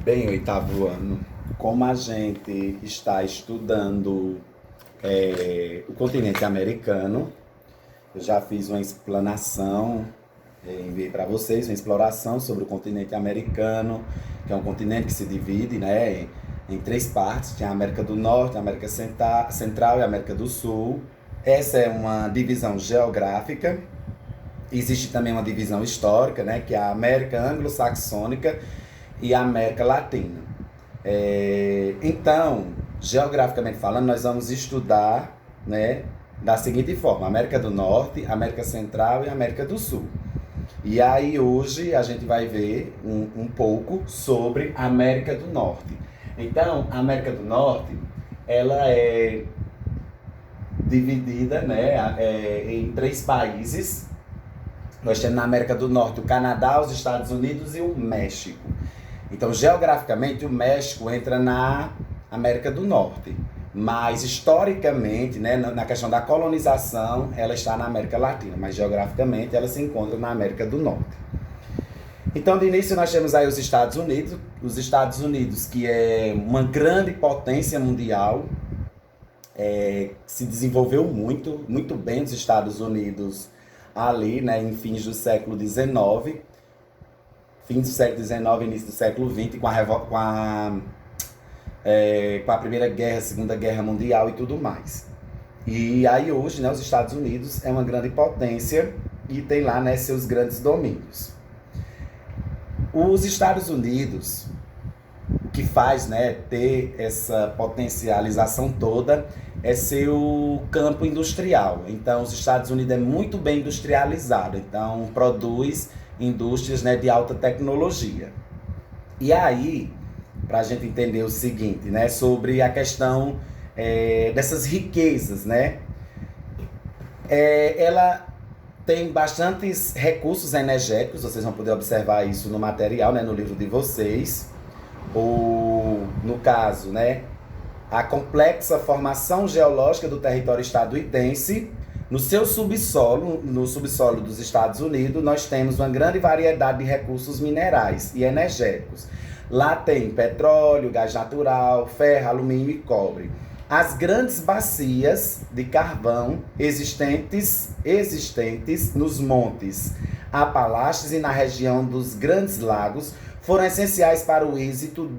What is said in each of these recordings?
Bem, oitavo ano, como a gente está estudando o continente americano, eu já fiz uma explanação, enviei para vocês uma exploração sobre o continente americano, que é um continente que se divide, né, em três partes. Tem a América do Norte, a América Central e a América do Sul. Essa é uma divisão geográfica. Existe também uma divisão histórica, né, que é a América Anglo-Saxônica e a América Latina. Então, geograficamente falando, nós vamos estudar, né, da seguinte forma: América do Norte, América Central e América do Sul. E aí hoje a gente vai ver um pouco sobre a América do Norte. Então, a América do Norte, ela é dividida, né, em três países. Nós temos na América do Norte o Canadá, os Estados Unidos e o México. Então, geograficamente, o México entra na América do Norte, mas historicamente, né, na questão da colonização, ela está na América Latina, mas geograficamente ela se encontra na América do Norte. Então, de início, nós temos aí os Estados Unidos, que é uma grande potência mundial, se desenvolveu muito, muito bem os Estados Unidos ali, né, em fins do século XIX, fim do século XIX, início do século XX, com a Primeira Guerra, Segunda Guerra Mundial e tudo mais. E aí hoje, né, os Estados Unidos é uma grande potência e tem lá, né, seus grandes domínios. Os Estados Unidos, o que faz, né, ter essa potencialização toda é seu campo industrial. Então, os Estados Unidos é muito bem industrializado, então produz indústrias, né, de alta tecnologia. E aí, para a gente entender o seguinte, né, sobre a questão dessas riquezas, né, ela tem bastantes recursos energéticos, vocês vão poder observar isso no material, né, no livro de vocês, ou no caso, né, a complexa formação geológica do território estadunidense. No seu subsolo, no subsolo dos Estados Unidos, nós temos uma grande variedade de recursos minerais e energéticos. Lá tem petróleo, gás natural, ferro, alumínio e cobre. As grandes bacias de carvão existentes nos montes Apalaches e na região dos Grandes Lagos foram essenciais para o êxito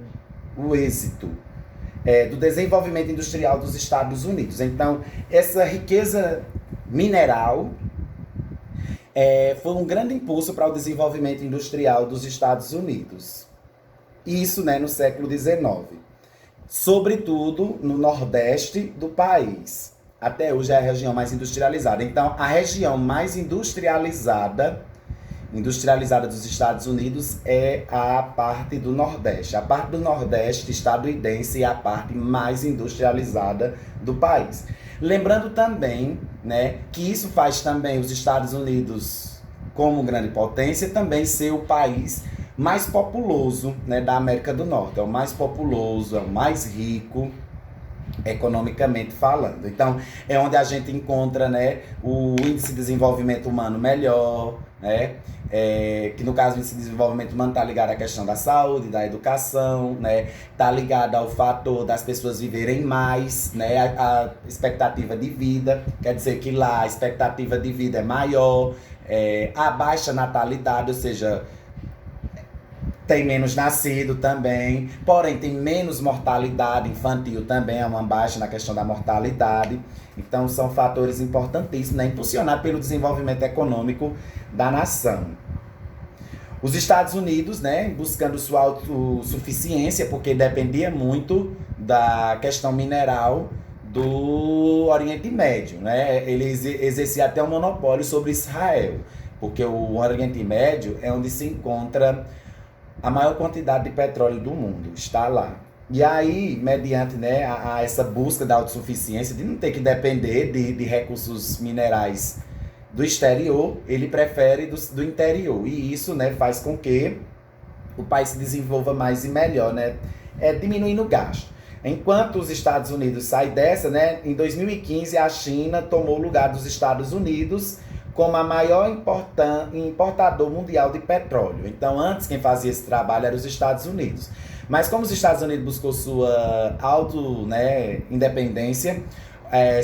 do desenvolvimento industrial dos Estados Unidos. Então, essa riqueza mineral foi um grande impulso para o desenvolvimento industrial dos Estados Unidos. Isso, né, no século XIX. Sobretudo no nordeste do país. Até hoje é a região mais industrializada. Então, a região mais industrializada dos Estados Unidos é a parte do Nordeste. A parte do Nordeste estadunidense é a parte mais industrializada do país. Lembrando também, né, que isso faz também os Estados Unidos, como grande potência, também ser o país mais populoso, né, da América do Norte. É o mais populoso, é o mais rico, economicamente falando. Então, é onde a gente encontra, né, o índice de desenvolvimento humano melhor, né, que no caso o índice de desenvolvimento humano está ligado à questão da saúde, da educação, né, está ligado ao fator das pessoas viverem mais, né, a expectativa de vida, quer dizer que lá a expectativa de vida é maior, a baixa natalidade, ou seja, tem menos nascido também, porém tem menos mortalidade infantil também, é uma baixa na questão da mortalidade. Então são fatores importantíssimos, né, impulsionados pelo desenvolvimento econômico da nação. Os Estados Unidos, né, buscando sua autossuficiência, porque dependia muito da questão mineral do Oriente Médio, né? Ele exercia até um monopólio sobre Israel, porque o Oriente Médio é onde se encontra a maior quantidade de petróleo do mundo, está lá. E aí, mediante, né, a essa busca da autossuficiência, de não ter que depender de recursos minerais do exterior, ele prefere do interior. E isso, né, faz com que o país se desenvolva mais e melhor, né, diminuindo o gasto. Enquanto os Estados Unidos saem dessa, né, em 2015 a China tomou o lugar dos Estados Unidos como a maior importador mundial de petróleo. Então, antes quem fazia esse trabalho era os Estados Unidos. Mas como os Estados Unidos buscou sua independência,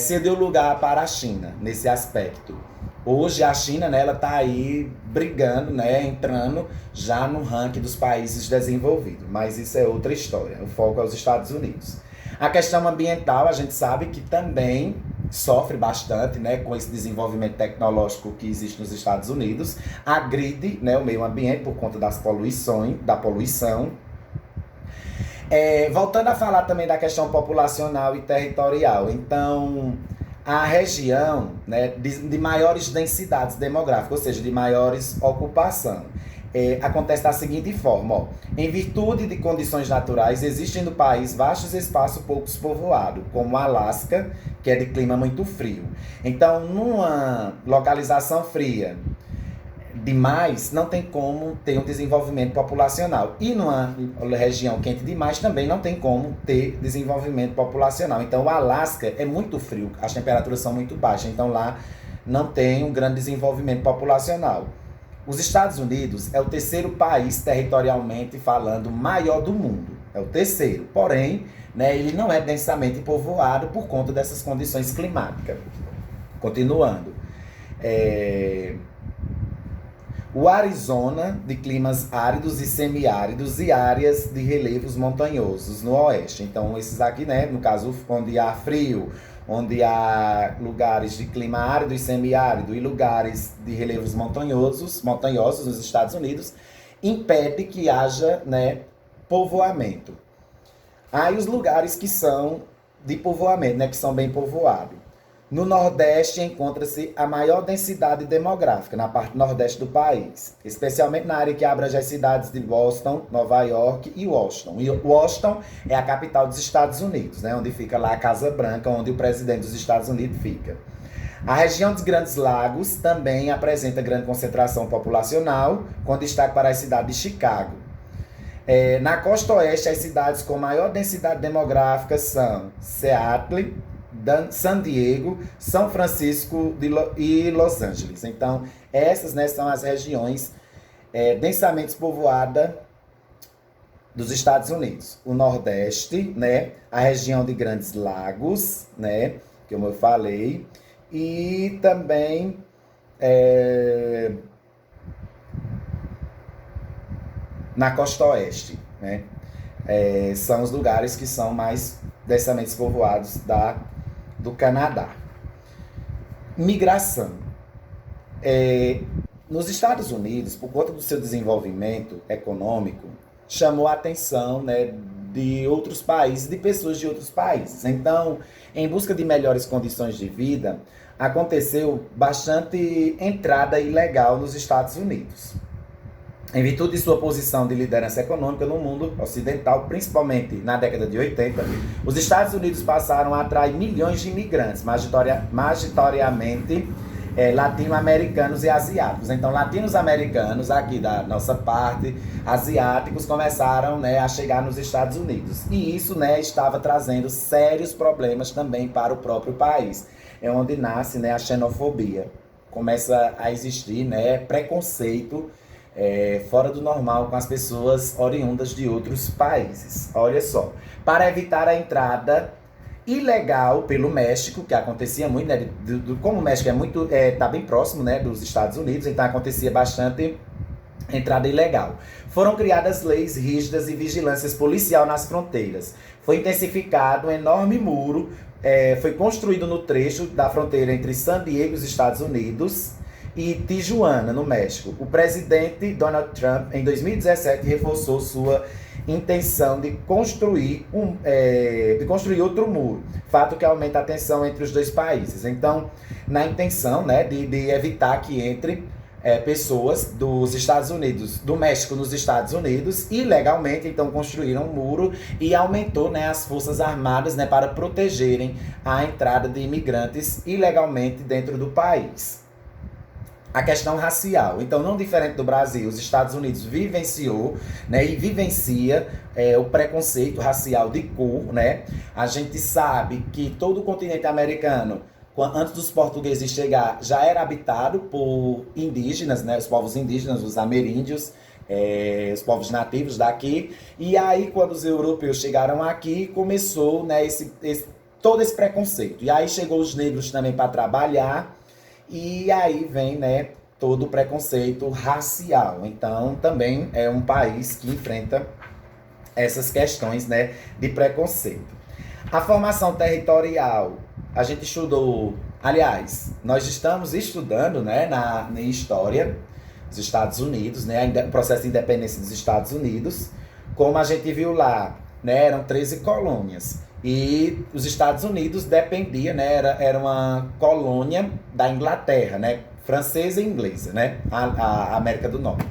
cedeu lugar para a China nesse aspecto. Hoje a China, né, ela está aí brigando, né, entrando já no ranking dos países desenvolvidos. Mas isso é outra história, o foco é os Estados Unidos. A questão ambiental, a gente sabe que também sofre bastante, né, com esse desenvolvimento tecnológico que existe nos Estados Unidos. Agride, né, o meio ambiente por conta da poluição. Voltando a falar também da questão populacional e territorial. Então, a região, né, de maiores densidades demográficas, ou seja, de maiores ocupação, acontece da seguinte forma, ó. Em virtude de condições naturais, existem no país vastos espaços poucos povoados, como o Alasca, que é de clima muito frio. Então, numa localização fria demais, não tem como ter um desenvolvimento populacional. E numa região quente demais, também não tem como ter desenvolvimento populacional. Então, o Alasca é muito frio, as temperaturas são muito baixas, então lá não tem um grande desenvolvimento populacional. Os Estados Unidos é o terceiro país, territorialmente falando, maior do mundo. É o terceiro. Porém, né, ele não é densamente povoado por conta dessas condições climáticas. Continuando. O Arizona, de climas áridos e semiáridos e áreas de relevos montanhosos no oeste. Então, esses aqui, né, no caso, onde há frio, onde há lugares de clima árido e semiárido e lugares de relevos montanhosos nos Estados Unidos, impede que haja, né, povoamento. Aí os lugares que são de povoamento, né, que são bem povoados. No Nordeste encontra-se a maior densidade demográfica, na parte nordeste do país, especialmente na área que abrange as cidades de Boston, Nova York e Washington. E Washington é a capital dos Estados Unidos, né, onde fica lá a Casa Branca, onde o presidente dos Estados Unidos fica. A região dos Grandes Lagos também apresenta grande concentração populacional, com destaque para a cidade de Chicago. Na costa oeste, as cidades com maior densidade demográfica são Seattle, San Diego, São Francisco e Los Angeles. Então, essas, né, são as regiões densamente povoadas dos Estados Unidos. O Nordeste, né, a região de Grandes Lagos, né, como eu falei, e também na costa oeste, né, são os lugares que são mais densamente povoados do Canadá. Migração. Nos Estados Unidos, por conta do seu desenvolvimento econômico, chamou a atenção, né, de outros países, de pessoas de outros países. Então, em busca de melhores condições de vida, aconteceu bastante entrada ilegal nos Estados Unidos. Em virtude de sua posição de liderança econômica no mundo ocidental, principalmente na década de 80, os Estados Unidos passaram a atrair milhões de imigrantes, majoritariamente latino-americanos e asiáticos. Então, latinos-americanos, aqui da nossa parte, asiáticos, começaram, né, a chegar nos Estados Unidos. E isso, né, estava trazendo sérios problemas também para o próprio país. É onde nasce, né, a xenofobia. Começa a existir, né, preconceito fora do normal com as pessoas oriundas de outros países. Olha só, para evitar a entrada ilegal pelo México, que acontecia muito, né, como o México tá bem próximo, né, dos Estados Unidos, então acontecia bastante entrada ilegal. Foram criadas leis rígidas e vigilâncias policial nas fronteiras. Foi intensificado um enorme muro, foi construído no trecho da fronteira entre San Diego, os Estados Unidos, e Tijuana, no México. O presidente Donald Trump, em 2017, reforçou sua intenção de construir outro muro, fato que aumenta a tensão entre os dois países. Então, na intenção, né, de evitar que entre pessoas dos Estados Unidos, do México nos Estados Unidos, ilegalmente, então construíram um muro e aumentou, né, as forças armadas, né, para protegerem a entrada de imigrantes ilegalmente dentro do país. A questão racial. Então, não diferente do Brasil, os Estados Unidos vivenciou, né, e vivencia o preconceito racial de cor, né? A gente sabe que todo o continente americano antes dos portugueses chegar, já era habitado por indígenas, né, os povos indígenas, os ameríndios, os povos nativos daqui. E aí, quando os europeus chegaram aqui, começou, né, todo esse preconceito. E aí chegou os negros também para trabalhar, e aí vem, né, todo o preconceito racial. Então, também é um país que enfrenta essas questões, né, de preconceito. A formação territorial, a gente estudou, aliás, nós estamos estudando, né, na história dos Estados Unidos, né, o processo de independência dos Estados Unidos. Como a gente viu lá, né, eram 13 colônias. E os Estados Unidos dependia, né, era uma colônia da Inglaterra, né, francesa e inglesa, né, a América do Norte.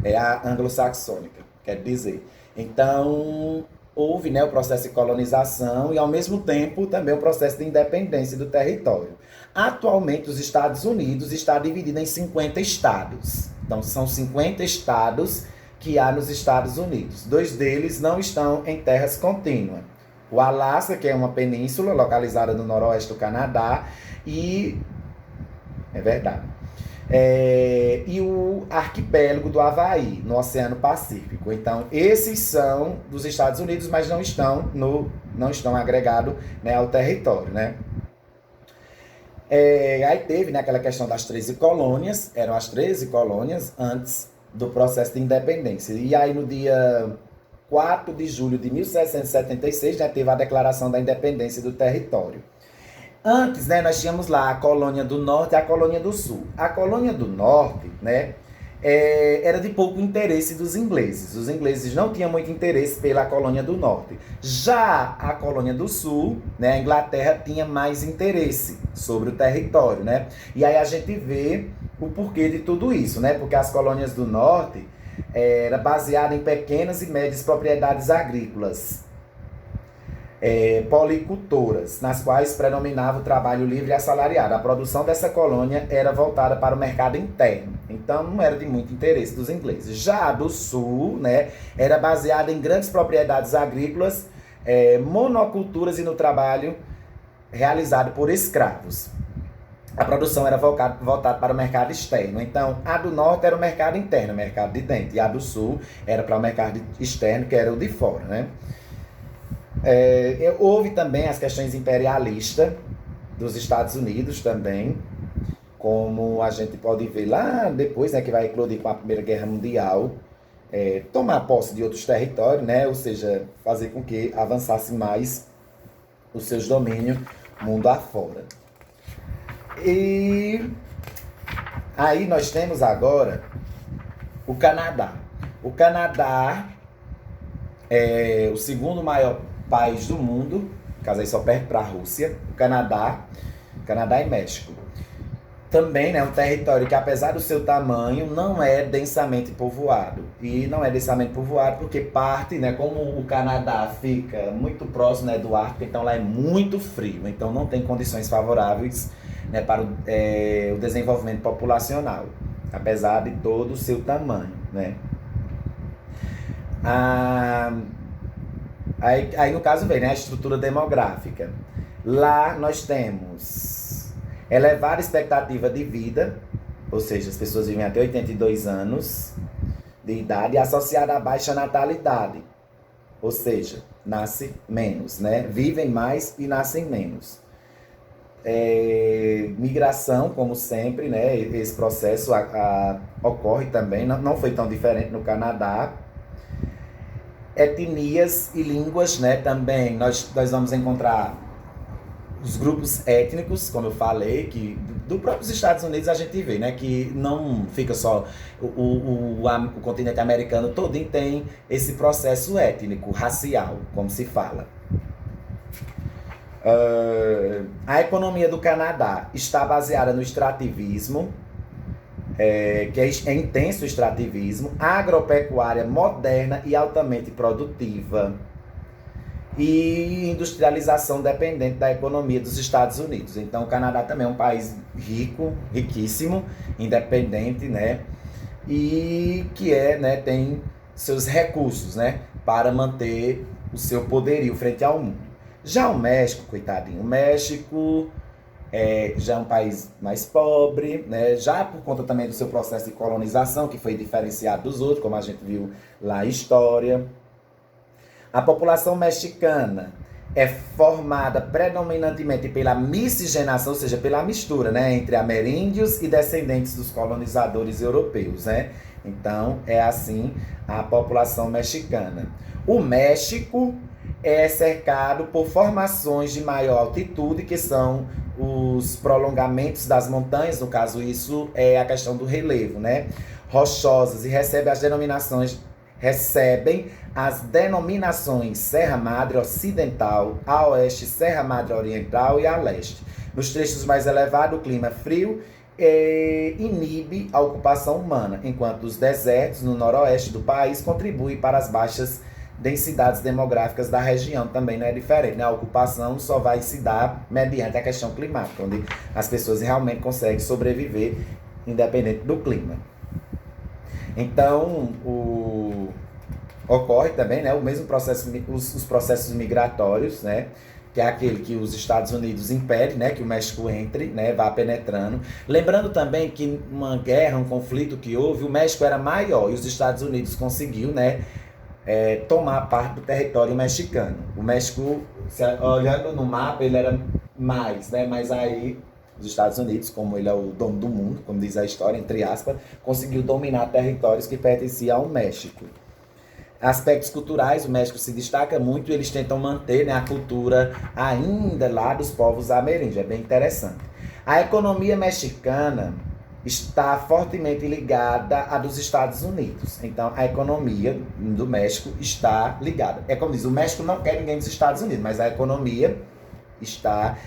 É a anglo-saxônica, quer dizer. Então, houve, né, o processo de colonização e, ao mesmo tempo, também o processo de independência do território. Atualmente, os Estados Unidos está dividido em 50 estados. Então, são 50 estados que há nos Estados Unidos. 2 deles não estão em terras contínuas. O Alasca, que é uma península localizada no noroeste do Canadá, e... é verdade. E o arquipélago do Havaí, no Oceano Pacífico. Então, esses são dos Estados Unidos, mas não estão agregados, né, ao território, né? Aí teve, né, aquela questão das 13 colônias, eram as 13 colônias antes do processo de independência. E aí, no dia 4 de julho de 1776, né, teve a declaração da independência do território. Antes, né, nós tínhamos lá a colônia do Norte e a colônia do Sul. A colônia do Norte, né, era de pouco interesse dos ingleses. Os ingleses não tinham muito interesse pela colônia do Norte. Já a colônia do Sul, né, a Inglaterra tinha mais interesse sobre o território, né? E aí a gente vê o porquê de tudo isso, né? Porque as colônias do Norte era baseada em pequenas e médias propriedades agrícolas, policultoras, nas quais predominava o trabalho livre e assalariado. A produção dessa colônia era voltada para o mercado interno, então não era de muito interesse dos ingleses. Já a do Sul, né, era baseada em grandes propriedades agrícolas, monoculturas e no trabalho realizado por escravos. A produção era voltada para o mercado externo. Então, a do Norte era o mercado interno, o mercado de dentro, e a do Sul era para o mercado externo, que era o de fora, né? Houve também as questões imperialistas dos Estados Unidos também, como a gente pode ver lá depois, né, que vai eclodir com a Primeira Guerra Mundial, tomar posse de outros territórios, né, ou seja, fazer com que avançasse mais os seus domínios mundo afora. E aí nós temos agora o Canadá. O Canadá é o segundo maior país do mundo, caso aí só perde para a Rússia, o Canadá e México. Também, né, um território que, apesar do seu tamanho, não é densamente povoado. E não é densamente povoado porque parte, né, como o Canadá fica muito próximo, né, do Ártico, então lá é muito frio, então não tem condições favoráveis, né, para o desenvolvimento populacional, apesar de todo o seu tamanho, né. Aí no caso vem, né, a estrutura demográfica. Lá nós temos elevada expectativa de vida, ou seja, as pessoas vivem até 82 anos de idade, associada à baixa natalidade, ou seja, nasce menos, né? Vivem mais e nascem menos. Migração, como sempre, né? Esse processo ocorre também, não foi tão diferente no Canadá. Etnias e línguas, né? Também nós vamos encontrar os grupos étnicos, como eu falei, que do próprios Estados Unidos a gente vê, né, que não fica só o continente americano todinho tem esse processo étnico, racial, como se fala. A economia do Canadá está baseada no extrativismo, que é intenso o extrativismo, agropecuária moderna e altamente produtiva, e industrialização dependente da economia dos Estados Unidos. Então, o Canadá também é um país rico, riquíssimo, independente, né? E que né, tem seus recursos, né, para manter o seu poderio frente ao mundo. Já o México, coitadinho, o México já é um país mais pobre, né? Já por conta também do seu processo de colonização, que foi diferenciado dos outros, como a gente viu lá na história. A população mexicana é formada predominantemente pela miscigenação, ou seja, pela mistura, né, entre ameríndios e descendentes dos colonizadores europeus, né? Então, é assim a população mexicana. O México é cercado por formações de maior altitude, que são os prolongamentos das montanhas, no caso isso é a questão do relevo, né? Rochosas, e recebem as denominações Serra Madre Ocidental, a oeste Serra Madre Oriental e a leste. Nos trechos mais elevados, o clima é frio inibe a ocupação humana, enquanto os desertos no noroeste do país contribuem para as baixas densidades demográficas da região. Também não é diferente, né? A ocupação só vai se dar mediante a questão climática, onde as pessoas realmente conseguem sobreviver independente do clima. Então, ocorre também, né, o mesmo processo, os processos migratórios, né, que é aquele que os Estados Unidos impedem, né, que o México entre, né, vá penetrando. Lembrando também que uma guerra, um conflito que houve, o México era maior e os Estados Unidos conseguiu, né, tomar parte do território mexicano. O México, olhando no mapa, ele era mais, né, mas aí os Estados Unidos, como ele é o dono do mundo, como diz a história, entre aspas, conseguiu dominar territórios que pertenciam ao México. Aspectos culturais, o México se destaca muito e eles tentam manter, né, a cultura ainda lá dos povos ameríndios. É bem interessante. A economia mexicana está fortemente ligada à dos Estados Unidos. Então, a economia do México está ligada. É como diz, o México não quer ninguém dos Estados Unidos, mas a economia está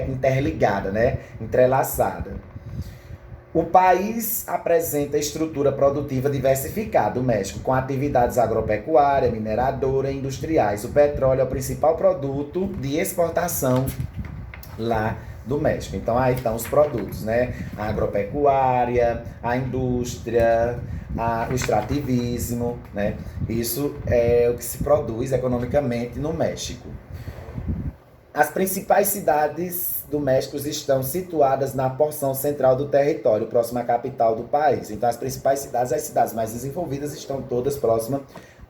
interligada, né? Entrelaçada. O país apresenta estrutura produtiva diversificada, o México, com atividades agropecuária, mineradora e industriais. O petróleo é o principal produto de exportação lá do México. Então aí estão os produtos, né? A agropecuária, a indústria, o extrativismo, né? Isso é o que se produz economicamente no México. As principais cidades do México estão situadas na porção central do território, próxima à capital do país. Então, as principais cidades, as mais desenvolvidas, estão todas próximas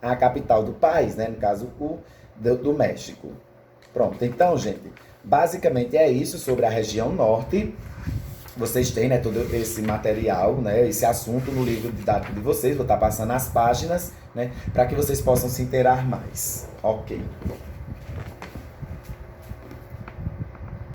à capital do país, né? No caso, do México. Pronto, então, gente, basicamente é isso sobre a região norte. Vocês têm, né, todo esse material, né, esse assunto no livro didático de vocês. Vou estar passando as páginas, né, para que vocês possam se inteirar mais. Ok.